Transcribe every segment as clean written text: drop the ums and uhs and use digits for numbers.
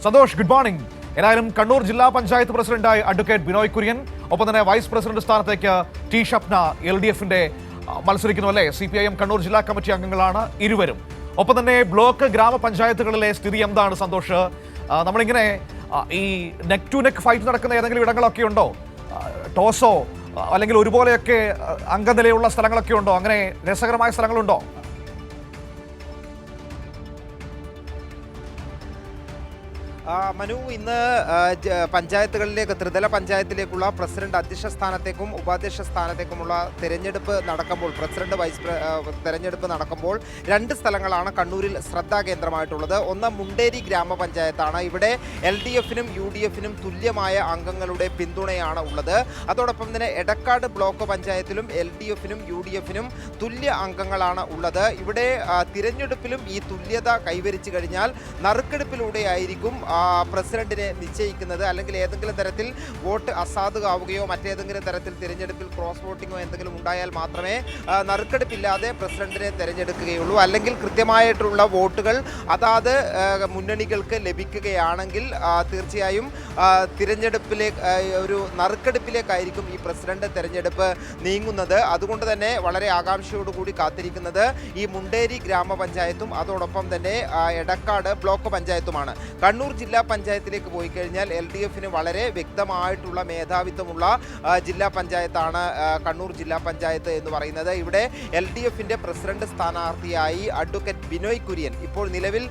Santhosh, good morning. ഏതായാലും കണ്ണൂർ ജില്ലാ പഞ്ചായത്ത് പ്രസിഡന്റായി അഡ്വക്കേറ്റ് ബിനോയ് കുര്യൻ, ഒപ്പം തന്നെ വൈസ് പ്രസിഡന്റ് സ്ഥാനത്തേക്ക് ടി ഷപ്ന LDFന്റെ മത്സരിക്കുന്നു അല്ലേ? CPIM കണ്ണൂർ ജില്ലാ കമ്മിറ്റി അംഗങ്ങളാണ് ഇരുവരും. ഒപ്പം തന്നെ ബ്ലോക്ക് ഗ്രാമപഞ്ചായത്തുകളിലെ സ്ഥിതി എന്താണ് സന്തോഷ്? നമ്മളിങ്ങനെ ഈ നെക്ക് ടു നെക്ക് ഫൈറ്റ് നടക്കുന്ന ഏതെങ്കിലും ഇടങ്ങളൊക്കെ ഉണ്ടോ? ടോസോ അല്ലെങ്കിൽ ഒരുപോലെയൊക്കെ അംഗനിലയുള്ള സ്ഥലങ്ങളൊക്കെ ഉണ്ടോ? അങ്ങനെ രസകരമായ സ്ഥലങ്ങളുണ്ടോ? മനു, ഇന്ന് പഞ്ചായത്തുകളിലേക്ക്, ത്രിതല പഞ്ചായത്തിലേക്കുള്ള പ്രസിഡന്റ് അധ്യക്ഷ സ്ഥാനത്തേക്കും ഉപാധ്യക്ഷ സ്ഥാനത്തേക്കുമുള്ള തെരഞ്ഞെടുപ്പ് നടക്കുമ്പോൾ, പ്രസിഡന്റ് വൈസ് തെരഞ്ഞെടുപ്പ് നടക്കുമ്പോൾ രണ്ട് സ്ഥലങ്ങളാണ് കണ്ണൂരിൽ ശ്രദ്ധാകേന്ദ്രമായിട്ടുള്ളത്. ഒന്ന് മുണ്ടേരി ഗ്രാമപഞ്ചായത്താണ്. ഇവിടെ LDFനും UDFനും തുല്യമായ അംഗങ്ങളുടെ പിന്തുണയാണ് ഉള്ളത്. അതോടൊപ്പം തന്നെ എടക്കാട് ബ്ലോക്ക് പഞ്ചായത്തിലും LDFനും UDFനും തുല്യ അംഗങ്ങളാണ് ഉള്ളത്. ഇവിടെ തിരഞ്ഞെടുപ്പിലും ഈ തുല്യത കൈവരിച്ചു കഴിഞ്ഞാൽ നറുക്കെടുപ്പിലൂടെയായിരിക്കും പ്രസിഡന്റിനെ നിശ്ചയിക്കുന്നത്. അല്ലെങ്കിൽ ഏതെങ്കിലും തരത്തിൽ വോട്ട് അസാധുവാവുകയോ മറ്റേതെങ്കിലും തരത്തിൽ തിരഞ്ഞെടുപ്പിൽ ക്രോസ് വോട്ടിങ്ങോ എന്തെങ്കിലും ഉണ്ടായാൽ മാത്രമേ നറുക്കെടുപ്പില്ലാതെ പ്രസിഡന്റിനെ തിരഞ്ഞെടുക്കുകയുള്ളൂ. അല്ലെങ്കിൽ കൃത്യമായിട്ടുള്ള വോട്ടുകൾ അതാത് മുന്നണികൾക്ക് ലഭിക്കുകയാണെങ്കിൽ തീർച്ചയായും ഒരു നറുക്കെടുപ്പിലേക്കായിരിക്കും ഈ പ്രസിഡന്റ് തെരഞ്ഞെടുപ്പ് നീങ്ങുന്നത്. അതുകൊണ്ട് തന്നെ വളരെ ആകാംക്ഷയോടുകൂടി കാത്തിരിക്കുന്നത് ഈ മുണ്ടേരി ഗ്രാമപഞ്ചായത്തും അതോടൊപ്പം തന്നെ എടക്കാട് ബ്ലോക്ക് പഞ്ചായത്തുമാണ്. കണ്ണൂർ ജില്ലാ പഞ്ചായത്തിലേക്ക് പോയി കഴിഞ്ഞാൽ LDFന് വളരെ വ്യക്തമായിട്ടുള്ള മേധാവിത്വമുള്ള ജില്ലാ പഞ്ചായത്താണ് കണ്ണൂർ ജില്ലാ പഞ്ചായത്ത് എന്ന് പറയുന്നത്. ഇവിടെ LDFന്റെ പ്രസിഡന്റ് സ്ഥാനാർത്ഥിയായി അഡ്വക്കേറ്റ് ബിനോയ് കുര്യൻ ഇപ്പോൾ നിലവിൽ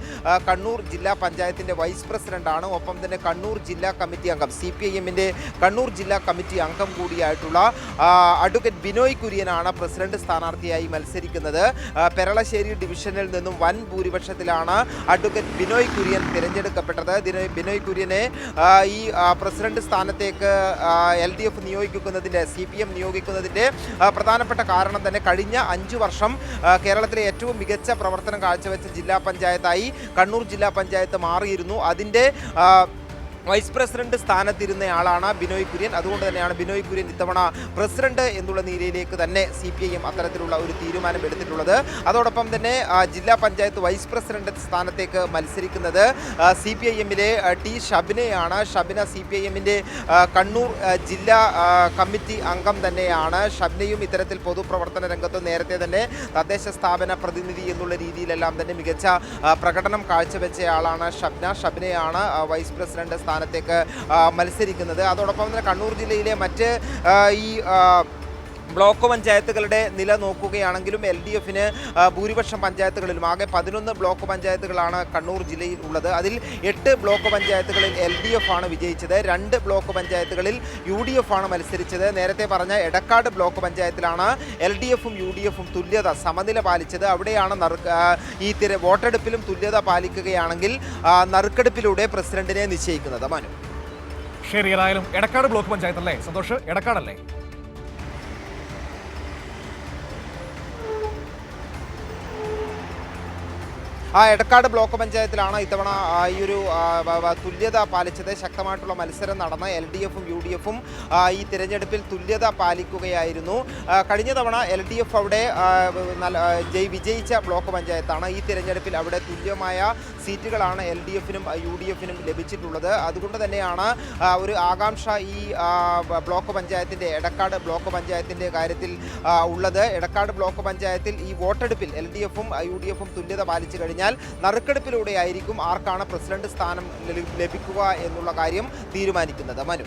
കണ്ണൂർ ജില്ലാ പഞ്ചായത്തിന്റെ വൈസ് പ്രസിഡന്റാണ്. ഒപ്പം തന്നെ കണ്ണൂർ ജില്ലാ കമ്മിറ്റി അംഗം, CPIMന്റെ കണ്ണൂർ ജില്ലാ കമ്മിറ്റി അംഗം കൂടിയായിട്ടുള്ള അഡ്വക്കേറ്റ് ബിനോയ് കുര്യനാണ് പ്രസിഡന്റ് സ്ഥാനാർത്ഥിയായി മത്സരിക്കുന്നത്. പെരളശ്ശേരി ഡിവിഷനിൽ നിന്നും വൻ ഭൂരിപക്ഷത്തിലാണ് അഡ്വക്കേറ്റ് ബിനോയ് കുര്യൻ തിരഞ്ഞെടുക്കപ്പെട്ടത്. ബിനോയ് കുര്യനെ ഈ പ്രസിഡന്റ് സ്ഥാനത്തേക്ക് LDF നിയോഗിക്കുന്നതിൻ്റെ, CPM നിയോഗിക്കുന്നതിൻ്റെ പ്രധാനപ്പെട്ട കാരണം തന്നെ കഴിഞ്ഞ 5 വർഷം കേരളത്തിലെ ഏറ്റവും മികച്ച പ്രവർത്തനം കാഴ്ചവെച്ച ജില്ലാ പഞ്ചായത്തായി കണ്ണൂർ ജില്ലാ പഞ്ചായത്ത് മാറിയിരുന്നു. അതിൻ്റെ വൈസ് പ്രസിഡന്റ് സ്ഥാനത്തിരുന്നയാളാണ് ബിനോയ് കുര്യൻ. അതുകൊണ്ട് തന്നെയാണ് ബിനോയ് കുര്യൻ ഇത്തവണ പ്രസിഡന്റ് എന്നുള്ള നിലയിലേക്ക് തന്നെ CPIM അത്തരത്തിലുള്ള ഒരു തീരുമാനം എടുത്തിട്ടുള്ളത്. അതോടൊപ്പം തന്നെ ജില്ലാ പഞ്ചായത്ത് വൈസ് പ്രസിഡന്റ് സ്ഥാനത്തേക്ക് മത്സരിക്കുന്നത് CPIMലെ ടി ഷബിനയാണ്. ഷബിന CPIMന്റെ കണ്ണൂർ ജില്ലാ കമ്മിറ്റി അംഗം തന്നെയാണ്. ഷബിനയും ഇത്തരത്തിൽ പൊതുപ്രവർത്തന രംഗത്ത് നേരത്തെ തന്നെ തദ്ദേശ സ്ഥാപന പ്രതിനിധി എന്നുള്ള രീതിയിലെല്ലാം തന്നെ മികച്ച പ്രകടനം കാഴ്ചവെച്ചയാളാണ് ഷബിനയാണ് വൈസ് പ്രസിഡന്റ് സ്ഥാനത്തേക്ക് മത്സരിക്കുന്നത്. അതോടൊപ്പം തന്നെ കണ്ണൂർ ജില്ലയിലെ മറ്റ് ഈ ബ്ലോക്ക് പഞ്ചായത്തുകളുടെ നില നോക്കുകയാണെങ്കിലും LDFന് ഭൂരിപക്ഷം പഞ്ചായത്തുകളിലും, ആകെ 11 ബ്ലോക്ക് പഞ്ചായത്തുകളാണ് കണ്ണൂർ ജില്ലയിൽ ഉള്ളത്. അതിൽ 8 ബ്ലോക്ക് പഞ്ചായത്തുകളിൽ LDF ആണ് വിജയിച്ചത്. 2 ബ്ലോക്ക് പഞ്ചായത്തുകളിൽ UDF ആണ് മത്സരിച്ചത്. നേരത്തെ പറഞ്ഞ എടക്കാട് ബ്ലോക്ക് പഞ്ചായത്തിലാണ് LDFും UDFും തുല്യത, സമനില പാലിച്ചത്. അവിടെയാണ് ഈ വോട്ടെടുപ്പിലും തുല്യത പാലിക്കുകയാണെങ്കിൽ നറുക്കെടുപ്പിലൂടെ പ്രസിഡന്റിനെ നിശ്ചയിക്കുന്നത്. മനു, ശരി. ഏതായാലും എടക്കാട് ബ്ലോക്ക് പഞ്ചായത്തല്ലേ സന്തോഷ്? എടക്കാടല്ലേ? എടക്കാട് ബ്ലോക്ക് പഞ്ചായത്തിലാണ് ഇത്തവണ ഈ ഒരു തുല്യത പാലിച്ചത്. ശക്തമായിട്ടുള്ള മത്സരം നടന്ന LDFും UDFും ഈ തിരഞ്ഞെടുപ്പിൽ തുല്യത പാലിക്കുകയായിരുന്നു. കഴിഞ്ഞ തവണ LDF അവിടെ വിജയിച്ച ബ്ലോക്ക് പഞ്ചായത്താണ്. ഈ തിരഞ്ഞെടുപ്പിൽ അവിടെ തുല്യമായ സീറ്റുകളാണ് LDFനും UDFനും ലഭിച്ചിട്ടുള്ളത്. അതുകൊണ്ട് തന്നെയാണ് ഒരു ആകാംക്ഷ ഈ ബ്ലോക്ക് പഞ്ചായത്തിൻ്റെ, എടക്കാട് ബ്ലോക്ക് പഞ്ചായത്തിൻ്റെ കാര്യത്തിൽ ഉള്ളത്. എടക്കാട് ബ്ലോക്ക് പഞ്ചായത്തിൽ ഈ വോട്ടെടുപ്പിൽ LDFും UDFും തുല്യത പാലിച്ചു കഴിഞ്ഞാൽ നറുക്കെടുപ്പിലൂടെയായിരിക്കും ആർക്കാണ് പ്രസിഡന്റ് സ്ഥാനം ലഭിക്കുക എന്നുള്ള കാര്യം തീരുമാനിക്കുന്നത്. മനു.